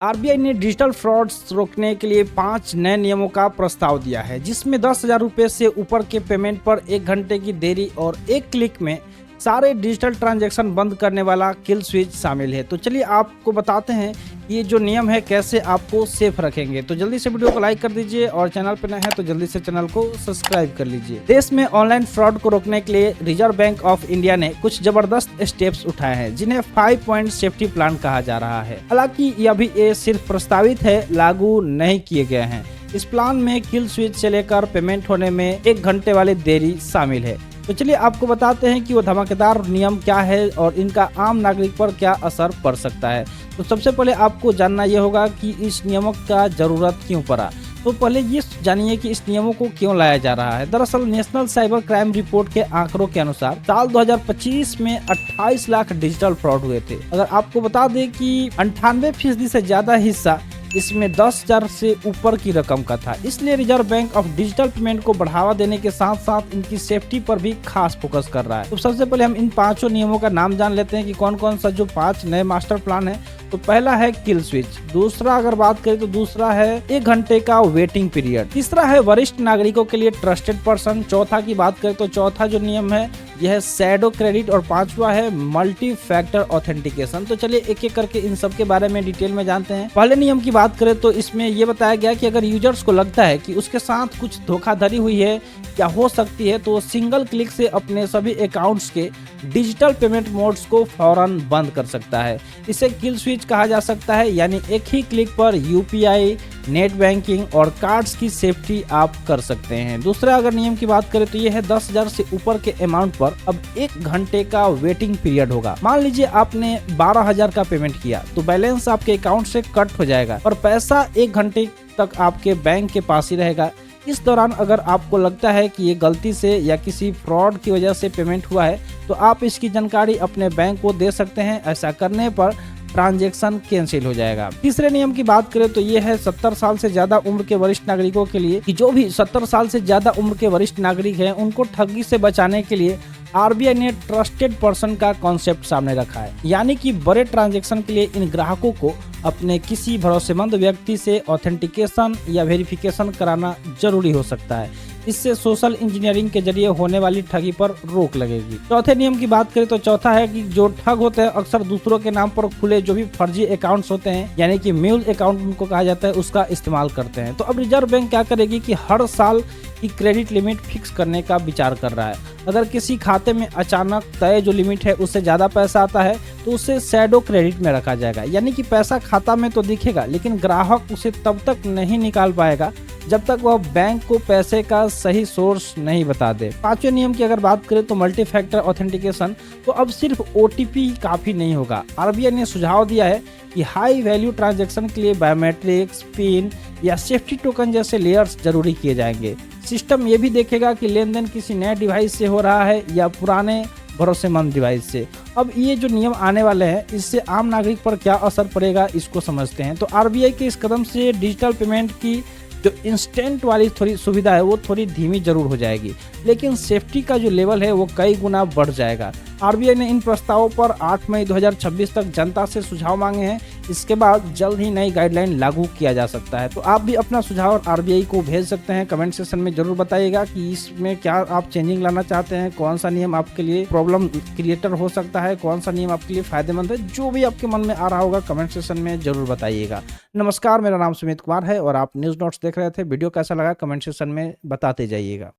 RBI ने digital frauds रोकने के लिए 5 नए नियमों का प्रस्ताव दिया है, जिसमें 10,000 रुपये से ऊपर के पेमेंट पर 1 घंटे की देरी और 1 क्लिक में सारे डिजिटल ट्रांजैक्शन बंद करने वाला किल स्विच शामिल है। तो चलिए आपको बताते हैं ये जो नियम है कैसे आपको सेफ रखेंगे। तो जल्दी से वीडियो को लाइक कर दीजिए और चैनल पर नए हैं तो जल्दी से चैनल को सब्सक्राइब कर लीजिए। देश में ऑनलाइन फ्रॉड को रोकने के लिए रिजर्व बैंक ऑफ इंडिया ने कुछ जबरदस्त स्टेप्स उठाए हैं, जिन्हें 5 पॉइंट सेफ्टी प्लान कहा जा रहा है। हालांकि ये सिर्फ प्रस्तावित है, लागू नहीं किए गए हैं। इस प्लान में किल स्विच से लेकर पेमेंट होने में 1 घंटे वाली देरी शामिल है। तो चलिए आपको बताते हैं कि वो धमाकेदार नियम क्या है और इनका आम नागरिक पर क्या असर पड़ सकता है। तो सबसे पहले आपको जानना ये होगा कि इस नियमों का जरूरत क्यों पड़ा। तो पहले ये जानिए कि इस नियमों को क्यों लाया जा रहा है। दरअसल नेशनल साइबर क्राइम रिपोर्ट के आंकड़ों के अनुसार साल 2025 में 28 लाख डिजिटल फ्रॉड हुए थे। अगर आपको बता दें कि 98% से ज्यादा हिस्सा इसमें 10,000 से ऊपर की रकम का था। इसलिए reserve bank of digital payment को बढ़ावा देने के साथ साथ इनकी सेफ्टी पर भी खास फोकस कर रहा है। तो सबसे पहले हम इन 5 नियमों का नाम जान लेते हैं कि कौन कौन सा जो 5 नए मास्टर प्लान है। तो पहला है किल स्विच, दूसरा अगर बात करें तो दूसरा है 1 घंटे का वेटिंग पीरियड, तीसरा है वरिष्ठ नागरिकों के लिए ट्रस्टेड पर्सन, चौथा की बात करें तो चौथा जो नियम है यह है शैडो क्रेडिट और 5वां है मल्टी फैक्टर ऑथेंटिकेशन। तो चलिए एक एक करके इन सब के बारे में डिटेल में जानते हैं। पहले नियम की बात करें तो इसमें यह बताया गया कि अगर यूजर्स को लगता है कि उसके साथ कुछ धोखाधड़ी हुई है या हो सकती है, तो वो सिंगल क्लिक से अपने सभी अकाउंट्स के डिजिटल पेमेंट मोड्स को फौरन बंद कर सकता है। इसे किल स्विच कहा जा सकता है, यानी एक ही क्लिक पर यूपीआई, नेट बैंकिंग और कार्ड्स की सेफ्टी आप कर सकते हैं। दूसरा अगर नियम की बात करें तो यह है 10,000 से ऊपर के अमाउंट पर अब 1 घंटे का वेटिंग पीरियड होगा। मान लीजिए आपने 12,000 का पेमेंट किया तो बैलेंस आपके अकाउंट से कट हो जाएगा और पैसा 1 घंटे तक आपके बैंक के पास ही रहेगा। इस दौरान अगर आपको लगता है कि ये गलती से या किसी फ्रॉड की वजह से पेमेंट हुआ है तो आप इसकी जानकारी अपने बैंक को दे सकते हैं। ऐसा करने पर ट्रांजैक्शन कैंसिल हो जाएगा। तीसरे नियम की बात करें तो ये है 70 साल से ज्यादा उम्र के वरिष्ठ नागरिकों के लिए कि जो भी 70 साल से ज्यादा उम्र के वरिष्ठ नागरिक हैं उनको ठगी से बचाने के लिए आरबीआई ने ट्रस्टेड पर्सन का कॉन्सेप्ट सामने रखा है, यानी कि बड़े ट्रांजैक्शन के लिए इन ग्राहकों को अपने किसी भरोसेमंद व्यक्ति से ऑथेंटिकेशन या वेरिफिकेशन कराना जरूरी हो सकता है। इससे सोशल इंजीनियरिंग के जरिए होने वाली ठगी पर रोक लगेगी। चौथे नियम की बात करें तो चौथा है कि जो ठग होते हैं अक्सर दूसरों के नाम पर खुले जो भी फर्जी अकाउंट्स होते हैं, यानी कि म्यूल अकाउंट उनको कहा जाता है, उसका इस्तेमाल करते हैं। तो अब रिजर्व बैंक क्या करेगी कि हर साल की क्रेडिट लिमिट फिक्स करने का विचार कर रहा है। अगर किसी खाते में अचानक तय जो लिमिट है उससे ज्यादा पैसा आता है तो उसे शैडो क्रेडिट में रखा जाएगा, यानी कि पैसा खाता में तो दिखेगा लेकिन ग्राहक उसे तब तक नहीं निकाल पाएगा जब तक वह बैंक को पैसे का सही सोर्स नहीं बता दे। 5वें नियम की अगर बात करें तो मल्टी फैक्टर ऑथेंटिकेशन, तो अब सिर्फ ओटीपी काफी नहीं होगा। आरबीआई ने सुझाव दिया है कि हाई वैल्यू ट्रांजैक्शन के लिए बायोमेट्रिक्स, पिन या सेफ्टी टोकन जैसे लेयर्स जरूरी किए जाएंगे। सिस्टम ये भी देखेगा कि लेन देन किसी नए डिवाइस से हो रहा है या पुराने भरोसेमंद डिवाइस से। अब ये जो नियम आने वाले हैं इससे आम नागरिक पर क्या असर पड़ेगा इसको समझते हैं। तो आरबीआई के इस कदम से डिजिटल पेमेंट की जो इंस्टेंट वाली थोड़ी सुविधा है वो थोड़ी धीमी जरूर हो जाएगी, लेकिन सेफ्टी का जो लेवल है वो कई गुना बढ़ जाएगा। आरबीआई ने इन प्रस्तावों पर 8 मई 2026 तक जनता से सुझाव मांगे हैं। इसके बाद जल्द ही नई गाइडलाइन लागू किया जा सकता है। तो आप भी अपना सुझाव आरबीआई को भेज सकते हैं। कमेंट सेक्शन में जरूर बताइएगा कि इसमें क्या आप चेंजिंग लाना चाहते हैं, कौन सा नियम आपके लिए प्रॉब्लम क्रिएटर हो सकता है, कौन सा नियम आपके लिए फायदेमंद है। जो भी आपके मन में आ रहा होगा कमेंट सेक्शन में जरूर बताइएगा। नमस्कार, मेरा नाम सुमित कुमार है और आप न्यूज़ नोट्स देख रहे थे। वीडियो कैसा लगा कमेंट सेक्शन में बताते जाइएगा।